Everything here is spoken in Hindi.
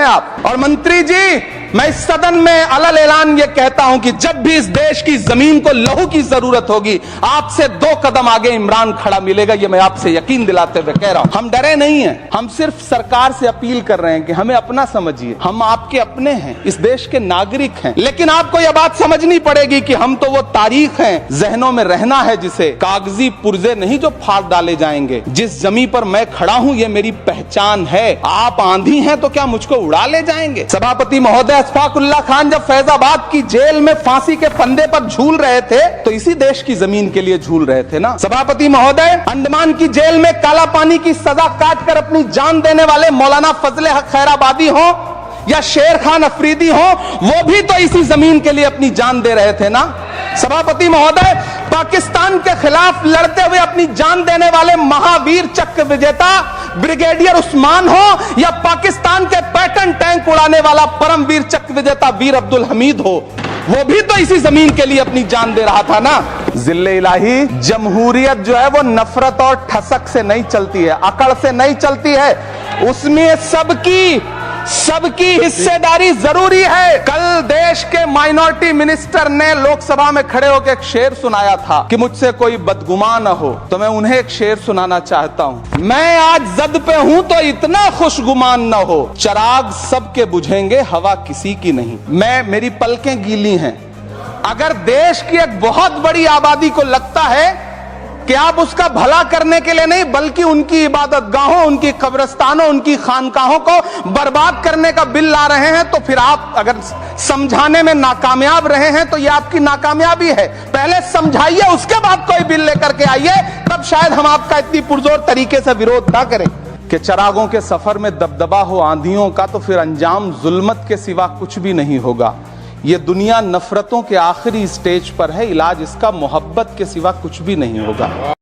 हैं आप। और मंत्री जी, मैं इस सदन में अलल ऐलान ये कहता हूं कि जब भी इस देश की जमीन को लहू की जरूरत होगी, आपसे 2 कदम आगे इमरान खड़ा मिलेगा। ये मैं आपसे यकीन दिलाते हुए कह रहा हूं। हम डरे नहीं हैं, हम सिर्फ सरकार से अपील कर रहे हैं कि हमें अपना समझिए, हम आपके अपने हैं, इस देश के नागरिक हैं। लेकिन आपको यह बात समझनी पड़ेगी कि हम तो वो तारीख हैं, जहनों में रहना है जिसे, कागजी पुर्जे नहीं जो फाड़ डाले जाएंगे। जिस जमीन पर मैं खड़ा हूं ये मेरी पहचान है। आप आंधी हैं तो क्या मुझको उड़ा ले जाएंगे? सभापति महोदय अशफाकुल्लाह खान जब फैजाबाद की जेल में फांसी के फंदे पर झूल रहे थे तो इसी देश की जमीन के लिए झूल रहे थे ना। सभापति महोदय, अंडमान की जेल में काला पानी की सजा काटकर अपनी जान देने वाले मौलाना फजले हक खैराबादी हो या शेर खान अफरीदी हो, वो भी तो इसी जमीन के लिए अपनी जान दे रहे थे ना। सभापति महोदय, पाकिस्तान के खिलाफ लड़ते हुए अपनी जान देने वाले महावीर चक्र विजेता ब्रिगेडियर उस्मान हो या पाकिस्तान के पैटर्न टैंक उड़ाने वाला परमवीर चक्र विजेता वीर अब्दुल हमीद हो, वो भी तो इसी जमीन के लिए अपनी जान दे रहा था ना। जिल्ले इलाही, जमहूरियत जो है वो नफरत और ठसक से नहीं चलती है, अकड़ से नहीं चलती है, उसमें सबकी हिस्सेदारी जरूरी है। कल देश के माइनॉरिटी मिनिस्टर ने लोकसभा में खड़े होकर एक शेर सुनाया था कि मुझसे कोई बदगुमा न हो, तो मैं उन्हें एक शेर सुनाना चाहता हूं। मैं आज जद पे हूं तो इतना खुशगुमान न हो, चिराग सबके बुझेंगे हवा किसी की नहीं। मेरी पलकें गीली हैं। अगर देश की एक बहुत बड़ी आबादी को लगता है कि आप उसका भला करने के लिए नहीं बल्कि उनकी इबादतगाहों, उनकी कब्रिस्तानों, उनकी खानकाहों को बर्बाद करने का बिल ला रहे हैं, तो फिर आप अगर समझाने में नाकामयाब रहे हैं तो यह आपकी नाकामयाबी है। पहले समझाइए, उसके बाद कोई बिल लेकर के आइए, तब शायद हम आपका इतनी पुरजोर तरीके से विरोध ना करें। कि चिरागों के सफर में दबदबा हो आंधियों का तो फिर अंजाम जुल्मत के सिवा कुछ भी नहीं होगा। ये दुनिया नफरतों के आखिरी स्टेज पर है, इलाज इसका मोहब्बत के सिवा कुछ भी नहीं होगा।